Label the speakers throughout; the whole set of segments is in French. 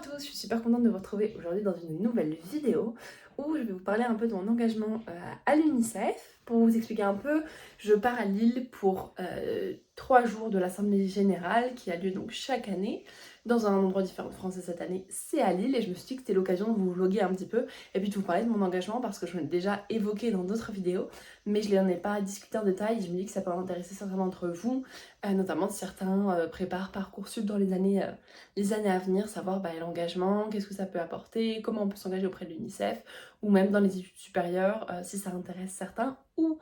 Speaker 1: tous, je suis super contente de vous retrouver aujourd'hui dans une nouvelle vidéo où je vais vous parler un peu de mon engagement à l'UNICEF. Pour vous expliquer un peu, je pars à Lille pour 3 jours de l'Assemblée Générale qui a lieu donc chaque année dans un endroit différent de France, et cette année c'est à Lille, et je me suis dit que c'était l'occasion de vous vloguer un petit peu et puis de vous parler de mon engagement parce que je l'ai déjà évoqué dans d'autres vidéos mais je n'en ai pas discuté en détail. Je me dis que ça peut intéresser certainement d'entre vous, notamment si certains préparent Parcoursup dans les années à venir, savoir l'engagement, qu'est-ce que ça peut apporter, comment on peut s'engager auprès de l'UNICEF, ou même dans les études supérieures, si ça intéresse certains, ou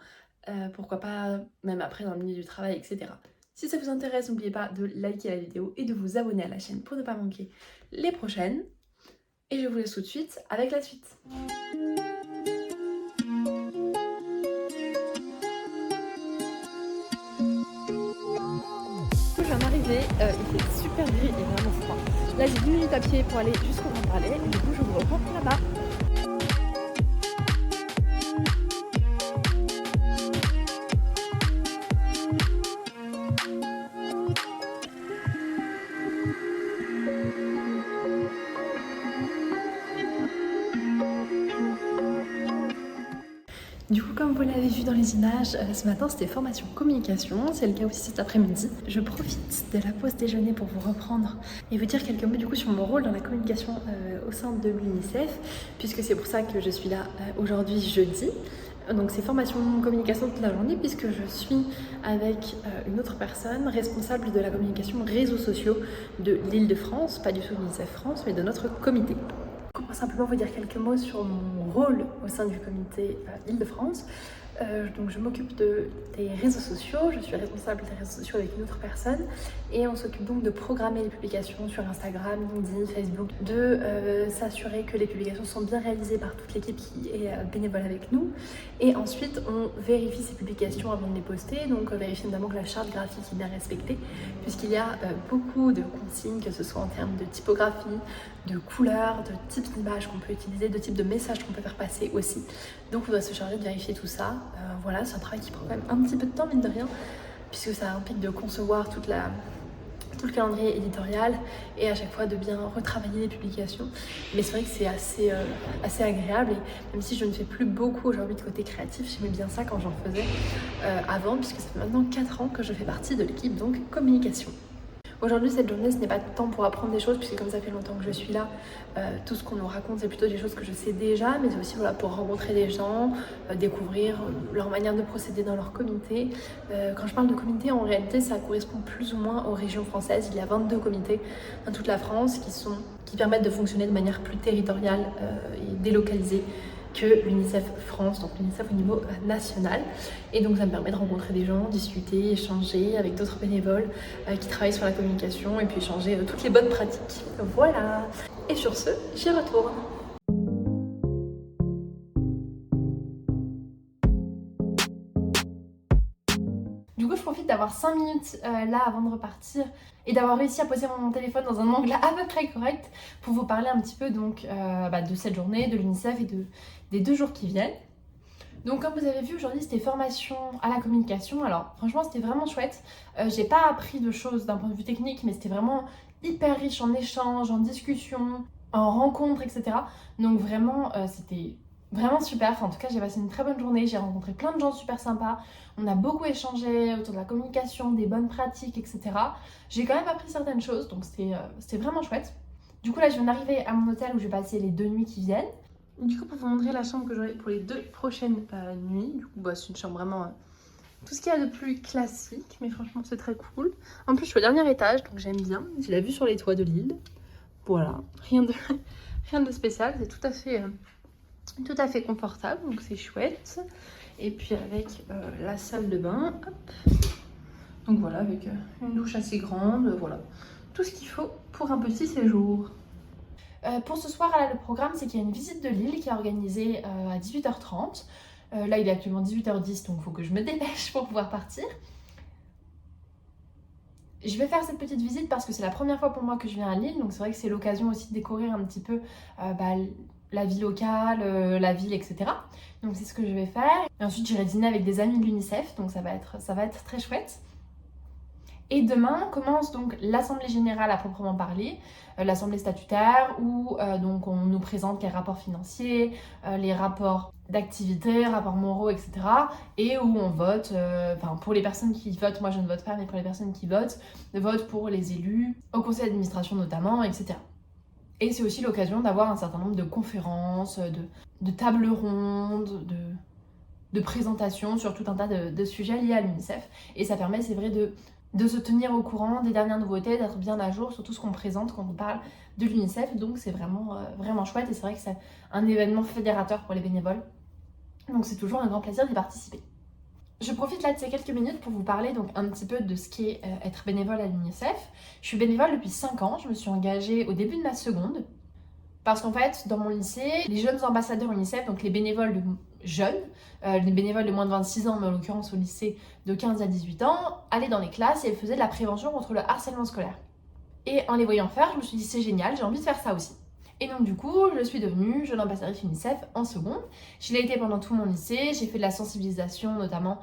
Speaker 1: pourquoi pas même après dans le milieu du travail, etc. Si ça vous intéresse, n'oubliez pas de liker la vidéo et de vous abonner à la chaîne pour ne pas manquer les prochaines. Et je vous laisse tout de suite avec la suite. Je viens d'arriver, il fait super gris et vraiment froid. Là j'ai 10 minutes à pied pour aller jusqu'au Grand Palais et du coup je vous reprends là-bas. Du coup, comme vous l'avez vu dans les images, ce matin c'était formation communication, c'est le cas aussi cet après-midi. Je profite de la pause déjeuner pour vous reprendre et vous dire quelques mots du coup sur mon rôle dans la communication au sein de l'UNICEF, puisque c'est pour ça que je suis là aujourd'hui jeudi. Donc c'est formation communication toute la journée puisque je suis avec une autre personne responsable de la communication réseaux sociaux de l'Île-de-France, pas du tout de l'UNICEF France, mais de notre comité. Pour simplement vous dire quelques mots sur mon rôle au sein du comité Île-de-France. Donc je m'occupe des réseaux sociaux, je suis responsable des réseaux sociaux avec une autre personne et on s'occupe donc de programmer les publications sur Instagram, LinkedIn, Facebook, de s'assurer que les publications sont bien réalisées par toute l'équipe qui est bénévole avec nous, et ensuite on vérifie ces publications avant de les poster, donc vérifier notamment que la charte graphique est bien respectée puisqu'il y a beaucoup de consignes, que ce soit en termes de typographie, de couleurs, de types d'images qu'on peut utiliser, de types de messages qu'on peut faire passer aussi. Donc on doit se charger de vérifier tout ça. Voilà, c'est un travail qui prend quand même un petit peu de temps, mine de rien, puisque ça implique de concevoir tout le calendrier éditorial et à chaque fois de bien retravailler les publications. Mais c'est vrai que c'est assez agréable, et même si je ne fais plus beaucoup aujourd'hui de côté créatif, j'aimais bien ça quand j'en faisais avant, puisque ça fait maintenant 4 ans que je fais partie de l'équipe donc communication. Aujourd'hui, cette journée, ce n'est pas tant pour apprendre des choses, puisque comme ça fait longtemps que je suis là, tout ce qu'on nous raconte, c'est plutôt des choses que je sais déjà, mais c'est aussi pour rencontrer des gens, découvrir leur manière de procéder dans leur comité. Quand je parle de comité, en réalité, ça correspond plus ou moins aux régions françaises. Il y a 22 comités dans toute la France qui permettent de fonctionner de manière plus territoriale et délocalisée que l'UNICEF France, donc l'UNICEF au niveau national. Et donc ça me permet de rencontrer des gens, discuter, échanger avec d'autres bénévoles qui travaillent sur la communication, et puis échanger toutes les bonnes pratiques. Voilà. Et sur ce, j'y retourne. Du coup, je profite d'avoir 5 minutes là avant de repartir et d'avoir réussi à poser mon téléphone dans un angle à peu près correct pour vous parler un petit peu donc, de cette journée, de l'UNICEF et des 2 jours qui viennent. Donc comme vous avez vu, aujourd'hui c'était formation à la communication. Alors franchement c'était vraiment chouette. J'ai pas appris de choses d'un point de vue technique, mais c'était vraiment hyper riche en échanges, en discussions, en rencontres, etc. Donc vraiment c'était vraiment super. Enfin, en tout cas j'ai passé une très bonne journée, j'ai rencontré plein de gens super sympas. On a beaucoup échangé autour de la communication, des bonnes pratiques, etc. J'ai quand même appris certaines choses, donc c'était vraiment chouette. Du coup là je viens d'arriver à mon hôtel où je vais passer les 2 nuits qui viennent. Du coup, pour vous montrer la chambre que j'aurai pour les 2 prochaines nuits, du coup, c'est une chambre vraiment tout ce qu'il y a de plus classique, mais franchement, c'est très cool. En plus, je suis au dernier étage, donc j'aime bien. J'ai la vue sur les toits de l'île. Voilà, rien de spécial, c'est tout à fait confortable, donc c'est chouette. Et puis avec la salle de bain, hop. Donc voilà, avec une douche assez grande, voilà. Tout ce qu'il faut pour un petit séjour. Pour ce soir, là, le programme, c'est qu'il y a une visite de l'île qui est organisée à 18h30. Là, il est actuellement 18h10, donc il faut que je me dépêche pour pouvoir partir. Je vais faire cette petite visite parce que c'est la première fois pour moi que je viens à Lille, donc c'est vrai que c'est l'occasion aussi de découvrir un petit peu la vie locale, la ville, etc. Donc c'est ce que je vais faire. Et ensuite, j'irai dîner avec des amis de l'UNICEF, donc ça va être très chouette. Et demain commence donc l'Assemblée Générale à proprement parler, l'Assemblée statutaire, où donc on nous présente les rapports financiers, les rapports d'activité, rapports moraux, etc. Et où on vote, pour les personnes qui votent, moi je ne vote pas, mais pour les personnes qui votent pour les élus, au conseil d'administration notamment, etc. Et c'est aussi l'occasion d'avoir un certain nombre de conférences, de tables rondes, de présentations sur tout un tas de sujets liés à l'UNICEF. Et ça permet, c'est vrai, de se tenir au courant des dernières nouveautés, d'être bien à jour sur tout ce qu'on présente quand on parle de l'UNICEF. Donc c'est vraiment chouette et c'est vrai que c'est un événement fédérateur pour les bénévoles. Donc c'est toujours un grand plaisir d'y participer. Je profite là de ces quelques minutes pour vous parler donc un petit peu de ce qu'est être bénévole à l'UNICEF. Je suis bénévole depuis 5 ans, je me suis engagée au début de ma seconde. Parce qu'en fait, dans mon lycée, les jeunes ambassadeurs UNICEF, donc les bénévoles jeunes, les bénévoles de moins de 26 ans, mais en l'occurrence au lycée de 15 à 18 ans, allaient dans les classes et elles faisaient de la prévention contre le harcèlement scolaire. Et en les voyant faire, je me suis dit c'est génial, j'ai envie de faire ça aussi. Et donc du coup, je suis devenue jeune ambassadrice UNICEF en seconde. Je l'ai été pendant tout mon lycée, j'ai fait de la sensibilisation notamment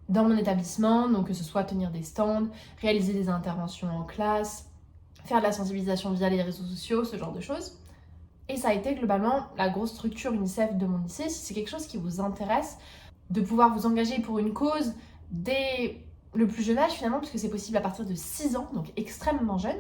Speaker 1: dans mon établissement, donc que ce soit tenir des stands, réaliser des interventions en classe, faire de la sensibilisation via les réseaux sociaux, ce genre de choses. Et ça a été globalement la grosse structure UNICEF de mon lycée. Si c'est quelque chose qui vous intéresse, de pouvoir vous engager pour une cause dès le plus jeune âge finalement, puisque c'est possible à partir de 6 ans, donc extrêmement jeune,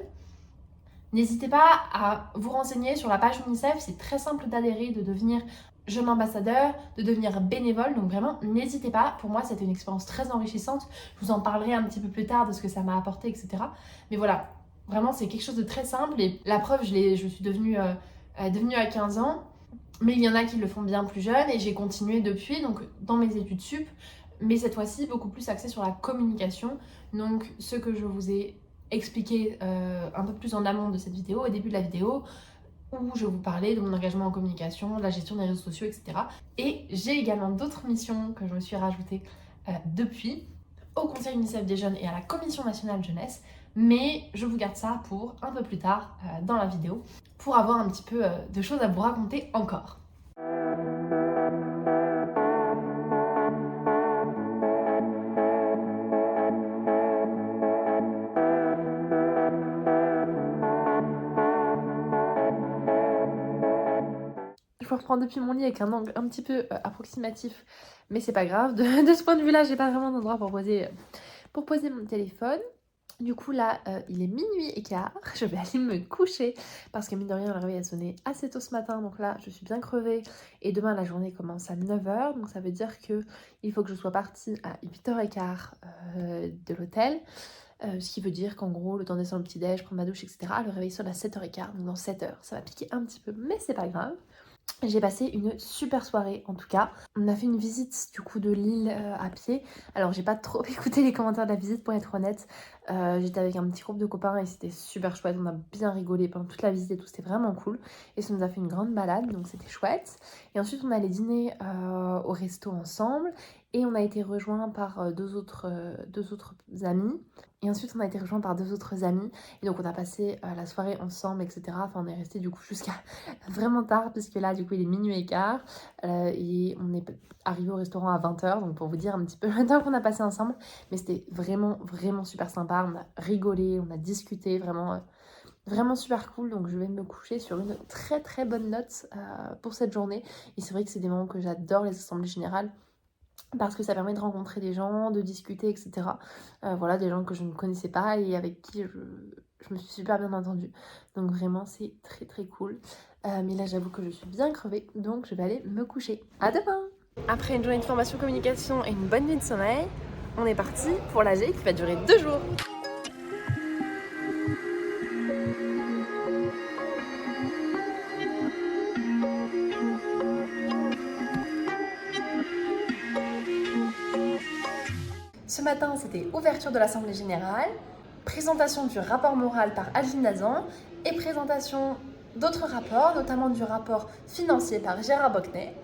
Speaker 1: n'hésitez pas à vous renseigner sur la page UNICEF, c'est très simple d'adhérer, de devenir jeune ambassadeur, de devenir bénévole, donc vraiment n'hésitez pas. Pour moi c'était une expérience très enrichissante, je vous en parlerai un petit peu plus tard de ce que ça m'a apporté, etc. Mais voilà, vraiment c'est quelque chose de très simple et la preuve, je suis devenue à 15 ans, mais il y en a qui le font bien plus jeune et j'ai continué depuis, donc dans mes études sup, mais cette fois-ci beaucoup plus axée sur la communication, donc ce que je vous ai expliqué un peu plus en amont de cette vidéo, au début de la vidéo, où je vous parlais de mon engagement en communication, de la gestion des réseaux sociaux, etc. Et j'ai également d'autres missions que je me suis rajoutées depuis, au Conseil UNICEF des jeunes et à la Commission nationale jeunesse, mais je vous garde ça pour un peu plus tard dans la vidéo, pour avoir un petit peu de choses à vous raconter encore. Je vous reprends depuis mon lit avec un angle un petit peu approximatif, mais c'est pas grave. De ce point de vue-là, j'ai pas vraiment d'endroit pour poser mon téléphone. Du coup là, il est minuit et quart, je vais aller me coucher parce que mine de rien le réveil a sonné assez tôt ce matin, donc là je suis bien crevée et demain la journée commence à 9h, donc ça veut dire qu'il faut que je sois partie à 8h15 de l'hôtel, ce qui veut dire qu'en gros le temps de descendre le petit déj, prendre ma douche, etc. Le réveil sonne à 7h15, donc dans 7h ça va piquer un petit peu, mais c'est pas grave. J'ai passé une super soirée en tout cas. On a fait une visite du coup de l'île à pied. Alors j'ai pas trop écouté les commentaires de la visite pour être honnête. J'étais avec un petit groupe de copains et c'était super chouette. On a bien rigolé pendant toute la visite et tout, c'était vraiment cool. Et ça nous a fait une grande balade, donc c'était chouette. Et ensuite on allait dîner au resto ensemble. Et on a été rejoints par deux autres amis. Et ensuite, on a été rejoints par 2 autres amis. Et donc, on a passé la soirée ensemble, etc. Enfin, on est resté du coup jusqu'à vraiment tard, puisque là, du coup, il est minuit et quart. Et on est arrivé au restaurant à 20h. Donc, pour vous dire un petit peu le temps qu'on a passé ensemble. Mais c'était vraiment, vraiment super sympa. On a rigolé, on a discuté, vraiment super cool. Donc, je vais me coucher sur une très, très bonne note pour cette journée. Et c'est vrai que c'est des moments que j'adore, les assemblées générales, parce que ça permet de rencontrer des gens, de discuter, etc. Voilà, des gens que je ne connaissais pas et avec qui je me suis super bien entendue. Donc vraiment, c'est très très cool. Mais là, j'avoue que je suis bien crevée, donc je vais aller me coucher. À demain! Après une journée de formation communication et une bonne nuit de sommeil, on est parti pour l'AG qui va durer 2 jours. Ce matin, c'était ouverture de l'Assemblée Générale, présentation du rapport moral par Adeline Dazan et présentation d'autres rapports, notamment du rapport financier par Gérard Bocnet.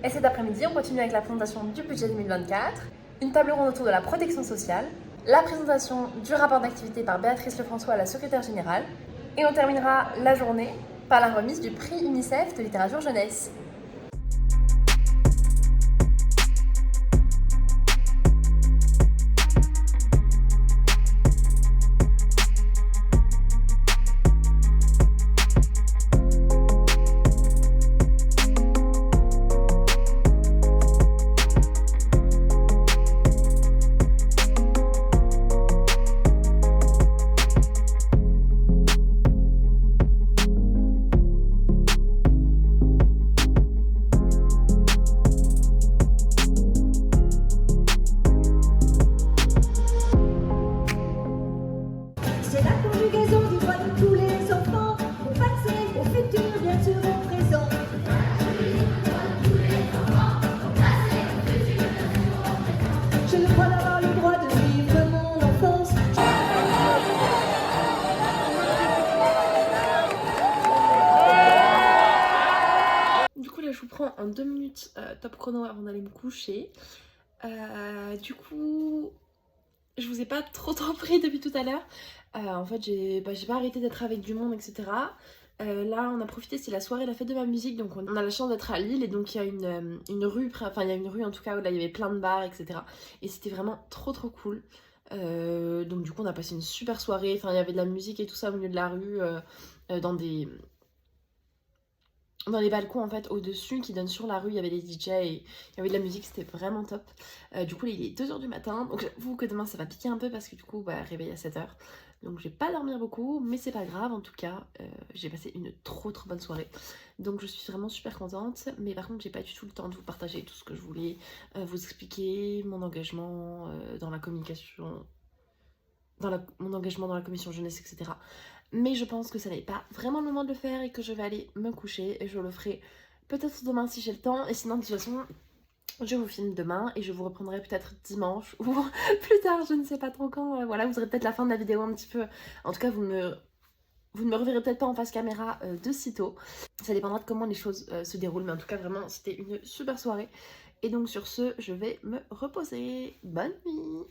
Speaker 1: Et cet après-midi, on continue avec la présentation du budget 2024, une table ronde autour de la protection sociale, la présentation du rapport d'activité par Béatrice Lefrançois, la secrétaire générale, et on terminera la journée par la remise du prix UNICEF de littérature jeunesse. en 2 minutes top chrono avant d'aller me coucher. Du coup, je vous ai pas trop pris depuis tout à l'heure. En fait, j'ai pas arrêté d'être avec du monde, etc. Là, on a profité, c'est la soirée, la fête de ma musique, donc on a la chance d'être à Lille et donc il y a une rue, enfin il y a une rue en tout cas où là il y avait plein de bars, etc. Et c'était vraiment trop cool. Donc du coup, on a passé une super soirée. Enfin, il y avait de la musique et tout ça au milieu de la rue, dans les balcons en fait au-dessus qui donnent sur la rue, il y avait des DJ et il y avait de la musique, c'était vraiment top. Du coup là il est 2h du matin, donc j'avoue que demain ça va piquer un peu parce que du coup réveil à 7h. Donc je vais pas dormir beaucoup, mais c'est pas grave, en tout cas j'ai passé une trop bonne soirée. Donc je suis vraiment super contente, mais par contre j'ai pas du tout le temps de vous partager tout ce que je voulais, vous expliquer mon engagement dans la communication, mon engagement dans la commission jeunesse, etc. Mais je pense que ça n'est pas vraiment le moment de le faire et que je vais aller me coucher et je le ferai peut-être demain si j'ai le temps. Et sinon de toute façon je vous filme demain et je vous reprendrai peut-être dimanche ou plus tard, je ne sais pas trop quand. Voilà, vous aurez peut-être la fin de la vidéo un petit peu. En tout cas vous ne me reverrez peut-être pas en face caméra de sitôt. Ça dépendra de comment les choses se déroulent, mais en tout cas vraiment c'était une super soirée. Et donc sur ce, je vais me reposer. Bonne nuit.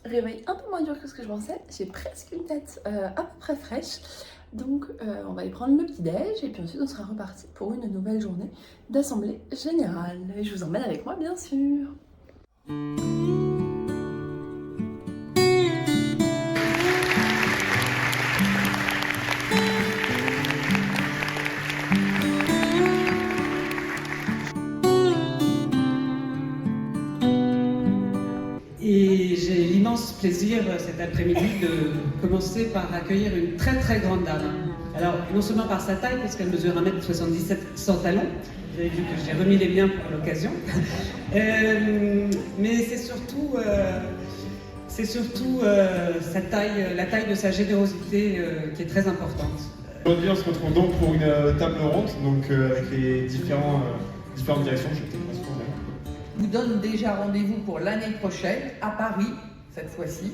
Speaker 1: Réveil un peu moins dur que ce que je pensais, j'ai presque une tête à peu près fraîche, donc on va y prendre le petit déj et puis ensuite on sera reparti pour une nouvelle journée d'assemblée générale. Et je vous emmène avec moi bien sûr.
Speaker 2: Et j'ai l'immense plaisir cet après-midi de commencer par accueillir une très grande dame. Alors, non seulement par sa taille, parce qu'elle mesure 1m77 sans talons, vous avez vu que j'ai remis les miens pour l'occasion, mais c'est surtout sa taille, la taille de sa générosité qui est très importante.
Speaker 3: Aujourd'hui, on se retrouve donc pour une table ronde, donc avec les différentes directions. Je vais peut-être pas se tromper.
Speaker 4: Je vous donne déjà rendez-vous pour l'année prochaine, à Paris, cette fois-ci.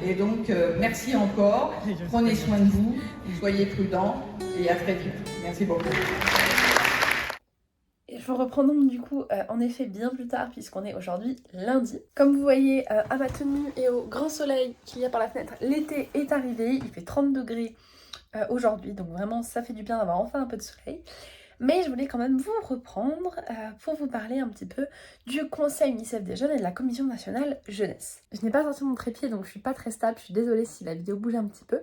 Speaker 4: Et donc, merci encore, prenez soin de vous, soyez prudents et à très vite. Merci beaucoup.
Speaker 1: Et je reprends donc du coup en effet bien plus tard puisqu'on est aujourd'hui lundi. Comme vous voyez à ma tenue et au grand soleil qu'il y a par la fenêtre, l'été est arrivé, il fait 30 degrés aujourd'hui, donc vraiment ça fait du bien d'avoir enfin un peu de soleil. Mais je voulais quand même vous reprendre pour vous parler un petit peu du Conseil UNICEF des jeunes et de la Commission nationale jeunesse. Je n'ai pas sorti mon trépied donc je suis pas très stable, je suis désolée si la vidéo bouge un petit peu.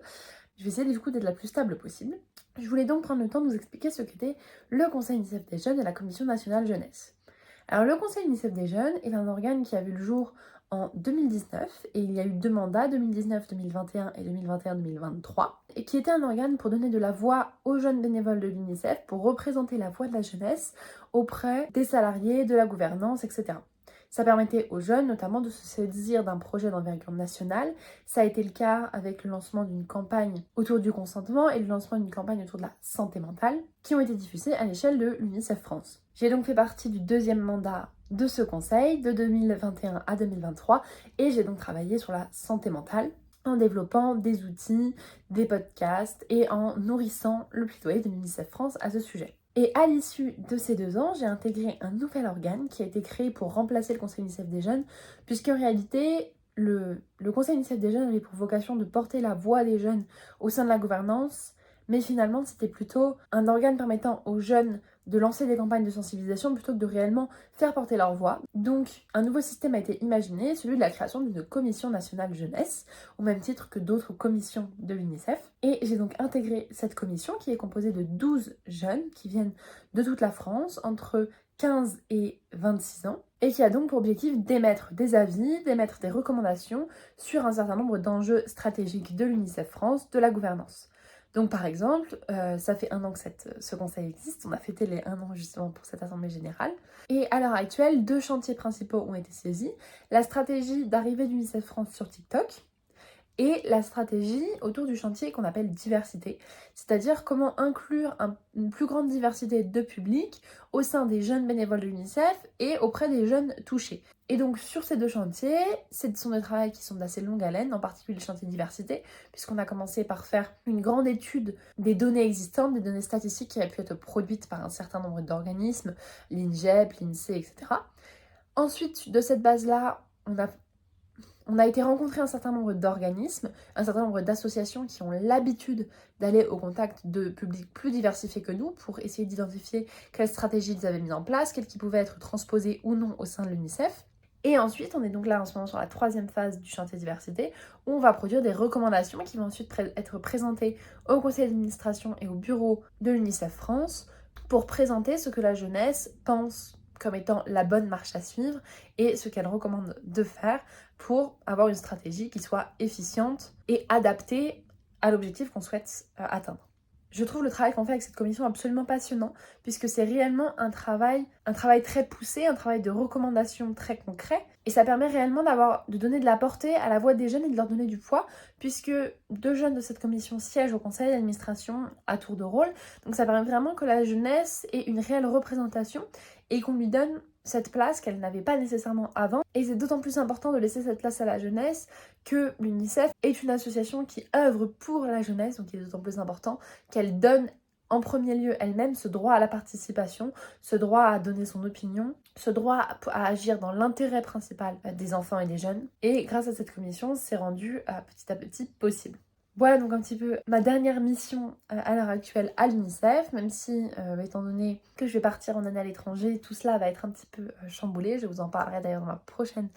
Speaker 1: Je vais essayer du coup d'être la plus stable possible. Je voulais donc prendre le temps de vous expliquer ce qu'était le Conseil UNICEF des jeunes et la Commission nationale jeunesse. Alors le Conseil UNICEF des jeunes est un organe qui a vu le jour en 2019 et il y a eu 2 mandats, 2019-2021 et 2021-2023, et qui était un organe pour donner de la voix aux jeunes bénévoles de l'UNICEF, pour représenter la voix de la jeunesse auprès des salariés, de la gouvernance, etc. Ça permettait aux jeunes notamment de se saisir d'un projet d'envergure nationale. Ça a été le cas avec le lancement d'une campagne autour du consentement et le lancement d'une campagne autour de la santé mentale qui ont été diffusées à l'échelle de l'UNICEF France. J'ai donc fait partie du 2e mandat de ce conseil de 2021 à 2023 et j'ai donc travaillé sur la santé mentale en développant des outils, des podcasts et en nourrissant le plaidoyer de l'UNICEF France à ce sujet. Et à l'issue de ces 2 ans, j'ai intégré un nouvel organe qui a été créé pour remplacer le Conseil UNICEF des jeunes, puisqu'en réalité, le Conseil UNICEF des jeunes avait pour vocation de porter la voix des jeunes au sein de la gouvernance, mais finalement c'était plutôt un organe permettant aux jeunes de lancer des campagnes de sensibilisation plutôt que de réellement faire porter leur voix. Donc un nouveau système a été imaginé, celui de la création d'une commission nationale jeunesse, au même titre que d'autres commissions de l'UNICEF. Et j'ai donc intégré cette commission qui est composée de 12 jeunes qui viennent de toute la France, entre 15 et 26 ans, et qui a donc pour objectif d'émettre des avis, d'émettre des recommandations sur un certain nombre d'enjeux stratégiques de l'UNICEF France, de la gouvernance. Donc par exemple, ça fait 1 an que ce conseil existe, on a fêté les 1 an justement pour cette assemblée générale. Et à l'heure actuelle, 2 chantiers principaux ont été saisis. La stratégie d'arrivée d'UNICEF France sur TikTok et la stratégie autour du chantier qu'on appelle diversité, c'est-à-dire comment inclure une plus grande diversité de publics au sein des jeunes bénévoles de l'UNICEF et auprès des jeunes touchés. Et donc sur ces deux chantiers, ce sont des travaux qui sont d'assez longue haleine, en particulier le chantier diversité, puisqu'on a commencé par faire une grande étude des données existantes, des données statistiques qui avaient pu être produites par un certain nombre d'organismes, l'INGEP, l'INSEE, etc. Ensuite, de cette base-là, on a été rencontrer un certain nombre d'organismes, un certain nombre d'associations qui ont l'habitude d'aller au contact de publics plus diversifiés que nous pour essayer d'identifier quelles stratégies ils avaient mises en place, quelles qui pouvaient être transposées ou non au sein de l'UNICEF. Et ensuite, on est donc là en ce moment sur la 3e phase du chantier diversité, où on va produire des recommandations qui vont ensuite être présentées au conseil d'administration et au bureau de l'UNICEF France pour présenter ce que la jeunesse pense comme étant la bonne marche à suivre et ce qu'elle recommande de faire pour avoir une stratégie qui soit efficiente et adaptée à l'objectif qu'on souhaite atteindre. Je trouve le travail qu'on fait avec cette commission absolument passionnant puisque c'est réellement un travail très poussé, un travail de recommandation très concret et ça permet réellement de donner de la portée à la voix des jeunes et de leur donner du poids puisque 2 jeunes de cette commission siègent au conseil d'administration à tour de rôle. Donc ça permet vraiment que la jeunesse ait une réelle représentation et qu'on lui donne cette place qu'elle n'avait pas nécessairement avant. Et c'est d'autant plus important de laisser cette place à la jeunesse que l'UNICEF est une association qui œuvre pour la jeunesse, donc il est d'autant plus important qu'elle donne en premier lieu elle-même ce droit à la participation, ce droit à donner son opinion, ce droit à agir dans l'intérêt principal des enfants et des jeunes. Et grâce à cette commission, c'est rendu petit à petit possible. Voilà donc un petit peu ma dernière mission à l'heure actuelle à l'UNICEF, même si, étant donné que je vais partir en année à l'étranger, tout cela va être un petit peu chamboulé. Je vous en parlerai d'ailleurs dans ma prochaine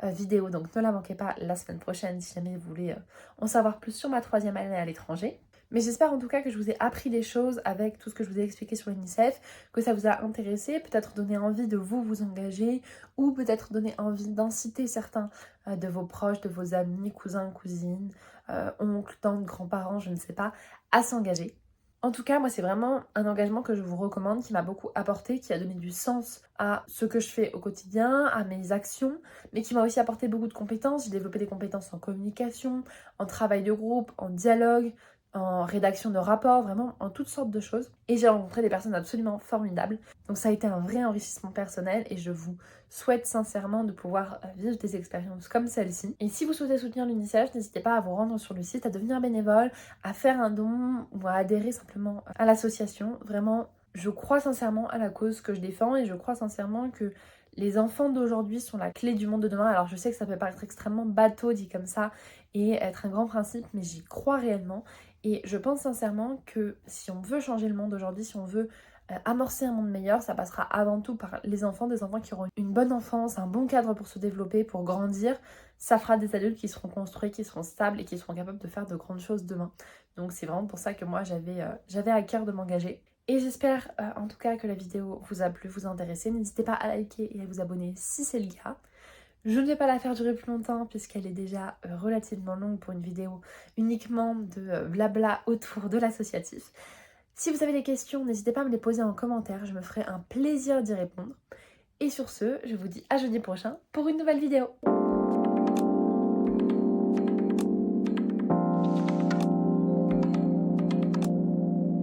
Speaker 1: vidéo, donc ne la manquez pas la semaine prochaine si jamais vous voulez en savoir plus sur ma 3e année à l'étranger. Mais j'espère en tout cas que je vous ai appris des choses avec tout ce que je vous ai expliqué sur l'UNICEF, que ça vous a intéressé, peut-être donné envie de vous engager, ou peut-être donné envie d'inciter certains de vos proches, de vos amis, cousins, cousines, oncles, tantes, grands-parents, je ne sais pas, à s'engager. En tout cas, moi, c'est vraiment un engagement que je vous recommande, qui m'a beaucoup apporté, qui a donné du sens à ce que je fais au quotidien, à mes actions, mais qui m'a aussi apporté beaucoup de compétences. J'ai développé des compétences en communication, en travail de groupe, en dialogue, en rédaction de rapports, vraiment en toutes sortes de choses. Et j'ai rencontré des personnes absolument formidables. Donc ça a été un vrai enrichissement personnel et je vous souhaite sincèrement de pouvoir vivre des expériences comme celle-ci. Et si vous souhaitez soutenir l'UNICEF, n'hésitez pas à vous rendre sur le site, à devenir bénévole, à faire un don ou à adhérer simplement à l'association. Vraiment, je crois sincèrement à la cause que je défends et je crois sincèrement que les enfants d'aujourd'hui sont la clé du monde de demain. Alors je sais que ça peut paraître extrêmement bateau dit comme ça et être un grand principe, mais j'y crois réellement. Et je pense sincèrement que si on veut changer le monde aujourd'hui, si on veut amorcer un monde meilleur, ça passera avant tout par les enfants, des enfants qui auront une bonne enfance, un bon cadre pour se développer, pour grandir. Ça fera des adultes qui seront construits, qui seront stables et qui seront capables de faire de grandes choses demain. Donc c'est vraiment pour ça que moi j'avais à cœur de m'engager. Et j'espère en tout cas que la vidéo vous a plu, vous a intéressé. N'hésitez pas à liker et à vous abonner si c'est le cas. Je ne vais pas la faire durer plus longtemps puisqu'elle est déjà relativement longue pour une vidéo uniquement de blabla autour de l'associatif. Si vous avez des questions, n'hésitez pas à me les poser en commentaire, je me ferai un plaisir d'y répondre. Et sur ce, je vous dis à jeudi prochain pour une nouvelle vidéo.